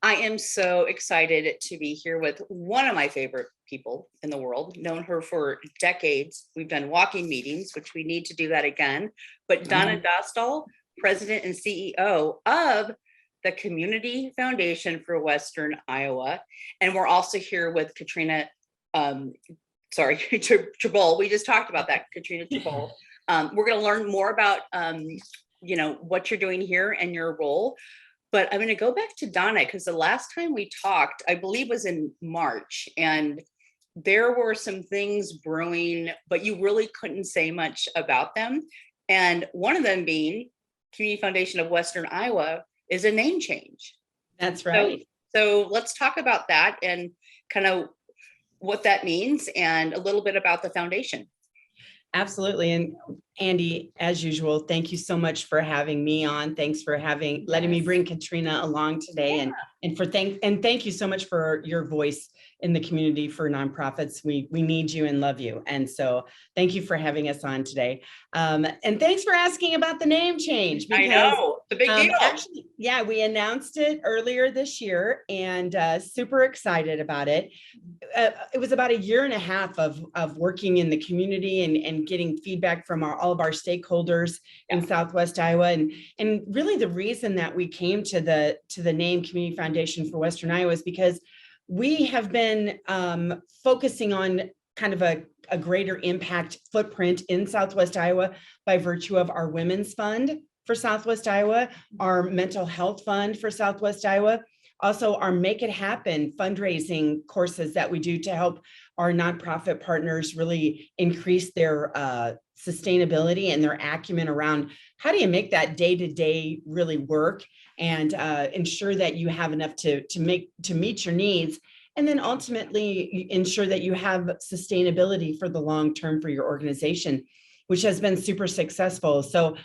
I am so excited to be here with one of my favorite people in the world. Known her for decades. We've done walking meetings, which we need to do that again. But Donna Dostal, President and CEO of the Community Foundation for Western Iowa. And we're also here with Katrina, Tribole. We just talked about that, Katrina Tribole. We're going to learn more about, what you're doing here and your role. But I'm going to go back to Donna because the last time we talked, I believe was in March, and there were some things brewing, but you really couldn't say much about them. And one of them being Community Foundation of Western Iowa is a name change. That's right. So let's talk about that and kind of what that means and a little bit about the foundation. Absolutely. And Andy, as usual, thank you so much for having me on. Thanks for letting me bring Katrina along today. Yeah. And thank you so much for your voice in the community for nonprofits. We need you and love you. And so thank you for having us on today. And thanks for asking about the name change. Because, I know, the big deal. Actually, yeah, we announced it earlier this year and super excited about it. It was about 1.5 years of working in the community and getting feedback from all of our stakeholders in Southwest Iowa. And really the reason that we came to the name Community Foundation for Western Iowa is because we have been focusing on kind of a greater impact footprint in Southwest Iowa by virtue of our Women's Fund for Southwest Iowa, our Mental Health Fund for Southwest Iowa, also our Make It Happen fundraising courses that we do to help our nonprofit partners really increase their sustainability and their acumen around how do you make that day-to-day really work and ensure that you have enough to meet your needs, and then ultimately ensure that you have sustainability for the long term for your organization, which has been super successful. So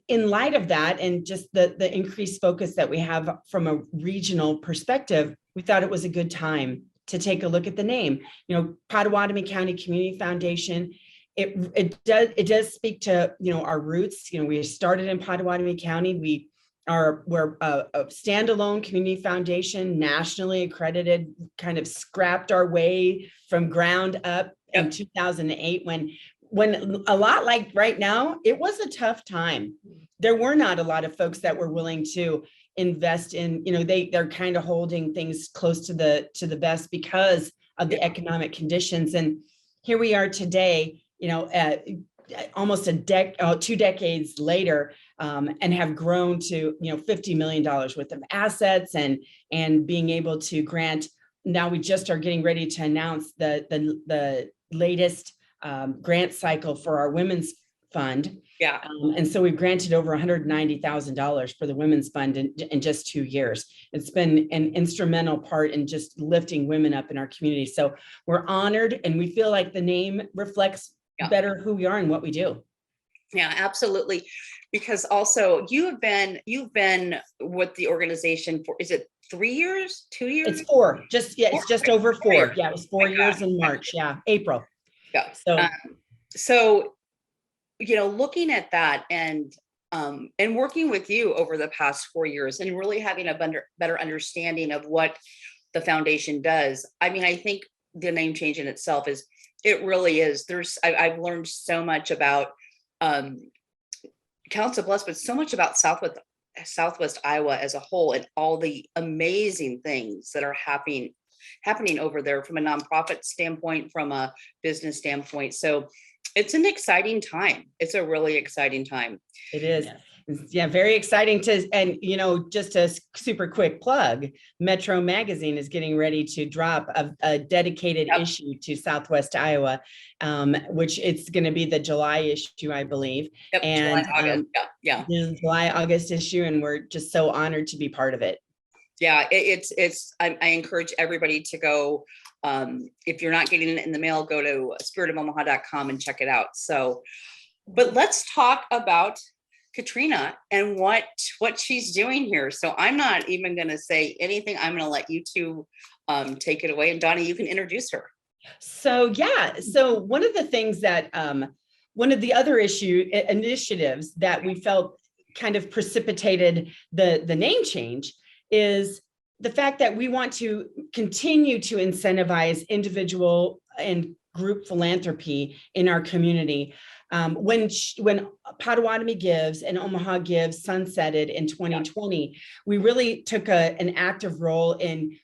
in light of that, and just the increased focus that we have from a regional perspective, we thought it was a good time to take a look at the name. Pottawatomie County Community Foundation, it does speak to our roots. We started in Pottawatomie County. We're a standalone community foundation, nationally accredited, kind of scrapped our way from ground up in 2008 when a lot like right now, it was a tough time. There were not a lot of folks that were willing to invest in, they're kind of holding things close to the vest because of the economic conditions. And here we are today, almost 2 decades later, and have grown to, $50 million worth of assets and being able to grant. Now we just are getting ready to announce the latest grant cycle for our Women's Fund. Yeah. And so we've granted over $190,000 for the Women's Fund in just 2 years. It's been an instrumental part in just lifting women up in our community. So we're honored, and we feel like the name reflects better who we are and what we do. Yeah, absolutely. Because also you've been with the organization for, is it 3 years, 2 years? It's 4. It's just over 4. Yeah, it was 4 years in March. Yeah, April. Yeah. So, looking at that and working with you over the past 4 years and really having a better understanding of what the foundation does. I mean, I think the name change in itself it really is. I've learned so much about Council Bluffs, but so much about Southwest Iowa as a whole and all the amazing things that are happening over there from a nonprofit standpoint, from a business standpoint. So it's an exciting time. It's a really exciting time. It is. Yeah, very exciting and just a super quick plug, Metro Magazine is getting ready to drop a dedicated issue to Southwest Iowa, which it's going to be the July issue, I believe. Yep, and July, July, August issue. And we're just so honored to be part of it. Yeah, I encourage everybody to go. If you're not getting it in the mail, go to spiritofomaha.com and check it out. So, but let's talk about Katrina and what she's doing here. So I'm not even going to say anything. I'm going to let you two take it away. And Donna, you can introduce her. So one of the things that one of the other initiatives that we felt kind of precipitated the name change is the fact that we want to continue to incentivize individual and group philanthropy in our community. When Potawatomi Gives and Omaha Gives sunsetted in 2020, we really took an active role in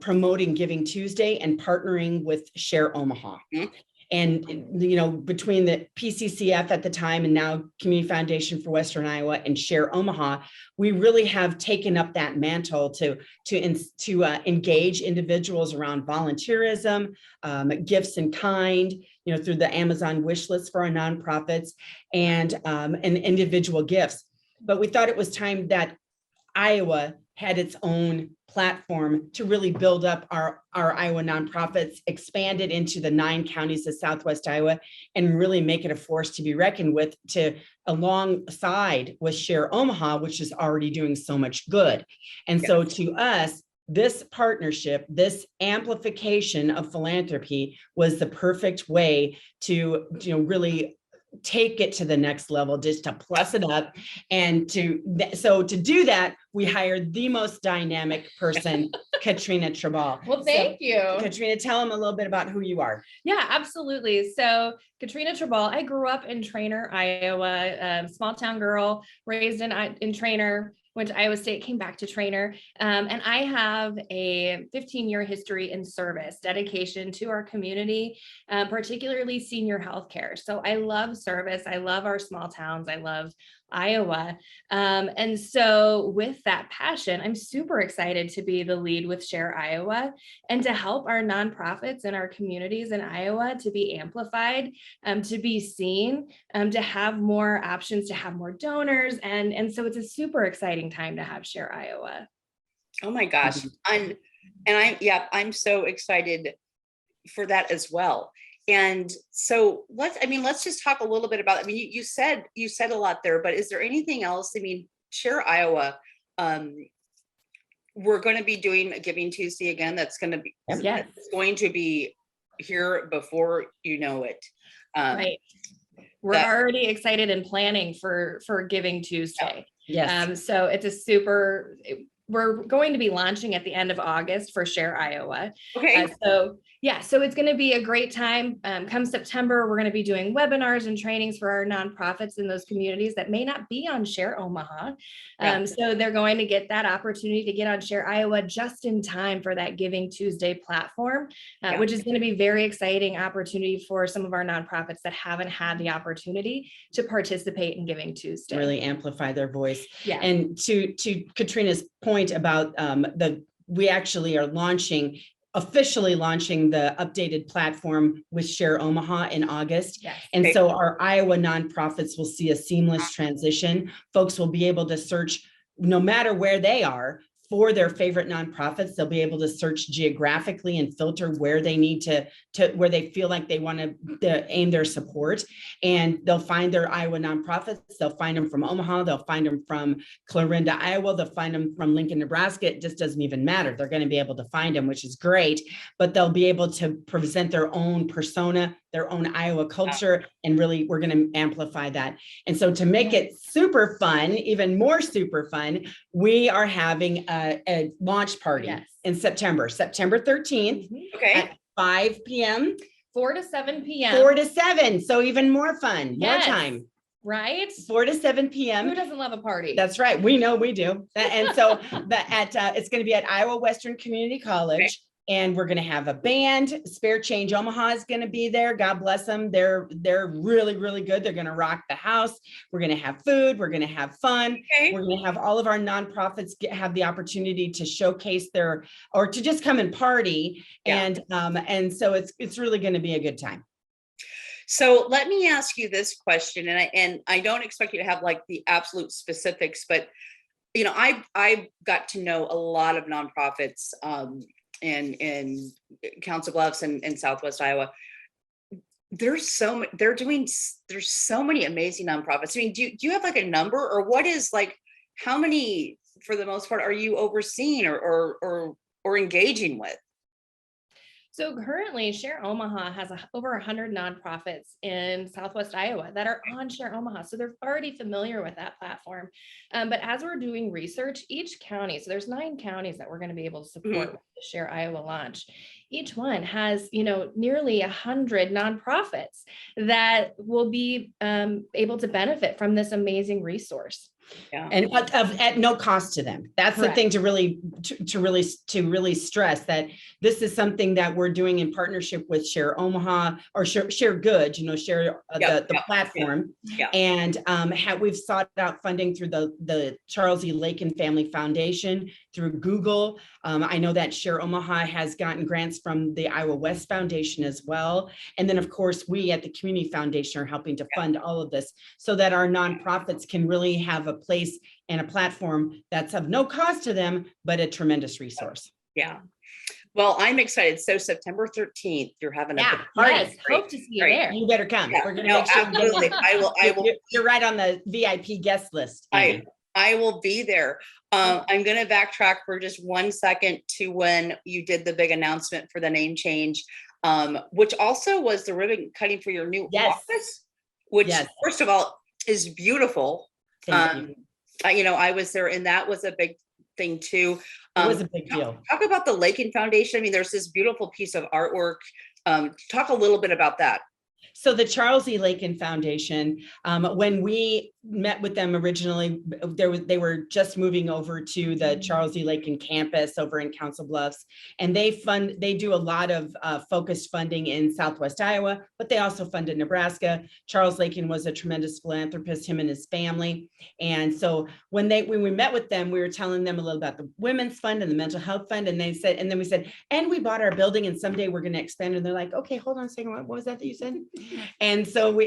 promoting Giving Tuesday and partnering with Share Omaha. Mhm. And, between the PCCF at the time and now Community Foundation for Western Iowa and Share Omaha, we really have taken up that mantle to engage individuals around volunteerism, gifts in kind, through the Amazon wish list for our nonprofits and individual gifts. But we thought it was time that Iowa had its own platform to really build up our Iowa nonprofits, expand it into the 9 counties of Southwest Iowa, and really make it a force to be reckoned with, to alongside with Share Omaha, which is already doing so much good. And so to us, this partnership, this amplification of philanthropy was the perfect way to, really take it to the next level, just to plus it up. And to do that, we hired the most dynamic person, Katrina Trabal. Well, thank you. Katrina, tell them a little bit about who you are. Yeah, absolutely. So Katrina Trabal, I grew up in Trainer, Iowa, small town girl, raised in Trainer, went to Iowa State, came back to Trainer. And I have a 15-year history in service, dedication to our community, particularly senior healthcare. So I love service. I love our small towns. I love Iowa. And so with that passion, I'm super excited to be the lead with Share Iowa and to help our nonprofits and our communities in Iowa to be amplified, to be seen, to have more options, to have more donors. And so it's a super exciting time to have Share Iowa. Oh my gosh. I'm so excited for that as well. And so let's just talk a little bit about, you said a lot there, but is there anything else? Share Iowa, we're going to be doing a Giving Tuesday again. That's going to be, it's going to be here before you know it. Right. We're already excited and planning for Giving Tuesday. Yes. So it's we're going to be launching at the end of August for Share Iowa. Okay. So it's going to be a great time. Come September, we're going to be doing webinars and trainings for our nonprofits in those communities that may not be on Share Omaha. So they're going to get that opportunity to get on Share Iowa just in time for that Giving Tuesday platform, which is going to be very exciting opportunity for some of our nonprofits that haven't had the opportunity to participate in Giving Tuesday. Really amplify their voice. Yeah. And to Katrina's point about we actually are officially launching the updated platform with Share Omaha in August. Yes. And so our Iowa nonprofits will see a seamless transition. Folks will be able to search no matter where they are for their favorite nonprofits. They'll be able to search geographically and filter where they need to where they feel like they want to aim their support. And they'll find their Iowa nonprofits. They'll find them from Omaha. They'll find them from Clarinda, Iowa. They'll find them from Lincoln, Nebraska. It just doesn't even matter. They're going to be able to find them, which is great. But they'll be able to present their own persona, their own Iowa culture, and really we're going to amplify that. And so to make it super fun, even more super fun, we are having a launch party in September 13th at 5 p.m. 4 to 7 p.m. 4 to 7. So even more fun, more time. Right? 4 to 7 p.m. Who doesn't love a party? That's right. We know we do. And so it's going to be at Iowa Western Community College. And we're going to have a band. Spare Change Omaha is going to be there. God bless them. They're really, really good. They're going to rock the house. We're going to have food. We're going to have fun. Okay. We're going to have all of our nonprofits have the opportunity to showcase or to just come and party. Yeah. And so it's really going to be a good time. So let me ask you this question, and I don't expect you to have like the absolute specifics, but I got to know a lot of nonprofits in Council Bluffs and Southwest Iowa. There's so many amazing nonprofits. Do you have like a number, or what is like, how many for the most part are you overseeing or engaging with? So currently, Share Omaha has over 100 nonprofits in Southwest Iowa that are on Share Omaha. So they're already familiar with that platform. But as we're doing research, each county, so there's 9 counties that we're going to be able to support with the Share Iowa launch. Each one has, nearly 100 nonprofits that will be able to benefit from this amazing resource. Yeah. And at no cost to them. That's the Correct. thing to really stress, that this is something that we're doing in partnership with Share Omaha or Share Good, Share the platform. Yeah. And we've sought out funding through the Charles E. Lakin Family Foundation, through Google. I know that Share Omaha has gotten grants from the Iowa West Foundation as well. And then, of course, we at the Community Foundation are helping to fund all of this so that our nonprofits can really have a place and a platform that's of no cost to them, but a tremendous resource. Yeah. Well, I'm excited. So September 13th, you're having a big party. Yes, hope to see you Great. there. You better come. Yeah, We're going to no, make sure. absolutely. I will. You're right on the VIP guest list. Amy. I will be there. I'm going to backtrack for just 1 second to when you did the big announcement for the name change, which also was the ribbon cutting for your new office, which first of all is beautiful. Thank you. I was there, and that was a big thing too. It was a big deal. Talk about the Lakin Foundation. I mean, there's this beautiful piece of artwork. Talk a little bit about that. So the Charles E. Lakin Foundation, when we met with them originally, they were just moving over to the Charles E. Lakin campus over in Council Bluffs, and they do a lot of focused funding in Southwest Iowa, but they also fund in Nebraska. Charles Lakin was a tremendous philanthropist, him and his family. And so when we met with them, we were telling them a little about the Women's Fund and the Mental Health Fund, and then we said, and we bought our building, and someday we're going to expand. And they're like, okay, hold on a second, what was that you said? And so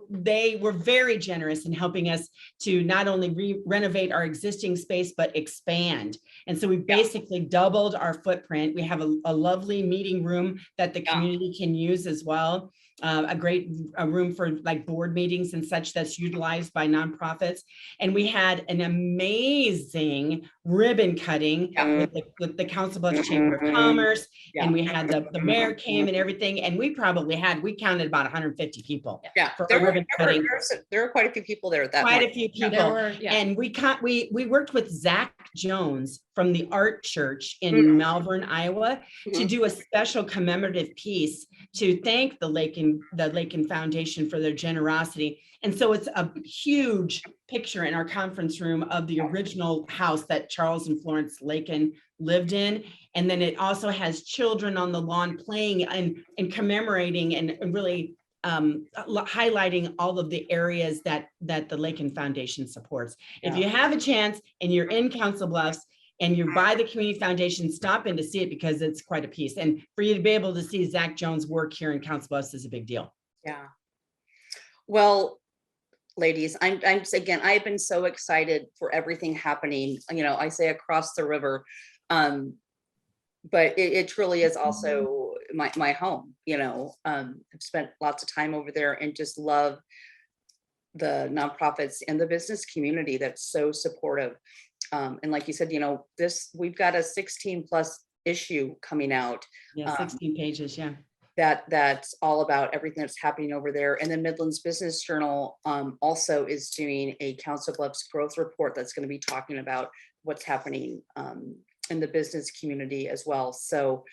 they were very generous in helping us to not only renovate our existing space, but expand. And so we basically doubled our footprint. We have a lovely meeting room that the community can use as well. A great room for like board meetings and such that's utilized by nonprofits. And we had an amazing ribbon cutting with the Council Bluffs Chamber of Commerce. And we had the mayor came and everything. And we counted about 150 people. Yeah, for ribbon cutting. There were quite a few people there at that Quite point. a few people. And we worked with Zach Jones from the Art Church in Malvern, Iowa, to do a special commemorative piece to thank the Lakin Foundation for their generosity. And so it's a huge picture in our conference room of the original house that Charles and Florence Lakin lived in. And then it also has children on the lawn playing and commemorating and really highlighting all of the areas that the Lakin Foundation supports. If you have a chance and you're in Council Bluffs and you're by the Community Foundation, stop in to see it because it's quite a piece. And for you to be able to see Zach Jones' work here in Council Bluffs is a big deal. Yeah. Well, ladies, again, I've been so excited for everything happening, I say across the river, but it truly is also my home. I've spent lots of time over there and just love the nonprofits and the business community that's so supportive. And like you said, we've got a 16+ issue coming out. Yeah, 16 pages. Yeah. That's all about everything that's happening over there. And then Midlands Business Journal also is doing a Council Bluffs growth report that's going to be talking about what's happening in the business community as well. So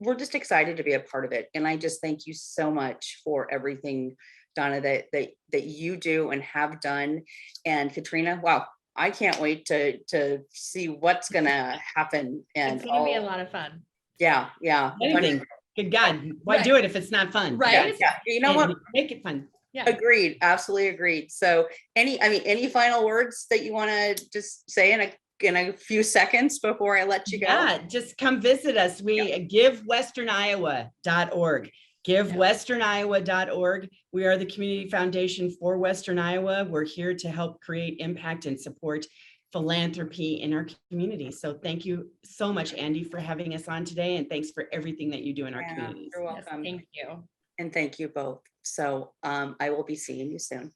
we're just excited to be a part of it. And I just thank you so much for everything, Donna, that you do and have done. And Katrina, wow, I can't wait to see what's gonna happen. And it's gonna be a lot of fun. Yeah. Anything. Good God, why do it if it's not fun? Right. Yeah. You know what? Make it fun. Yeah. Agreed. Absolutely agreed. So any final words that you want to just say in a few seconds before I let you go? Yeah, just come visit us. We GiveWesternIowa.org. GiveWesternIowa.org. We are the community foundation for Western Iowa. We're here to help create impact and support philanthropy in our community. So thank you so much, Andy, for having us on today. And thanks for everything that you do in our communities. You're welcome. Yes, thank you. And thank you both. So I will be seeing you soon.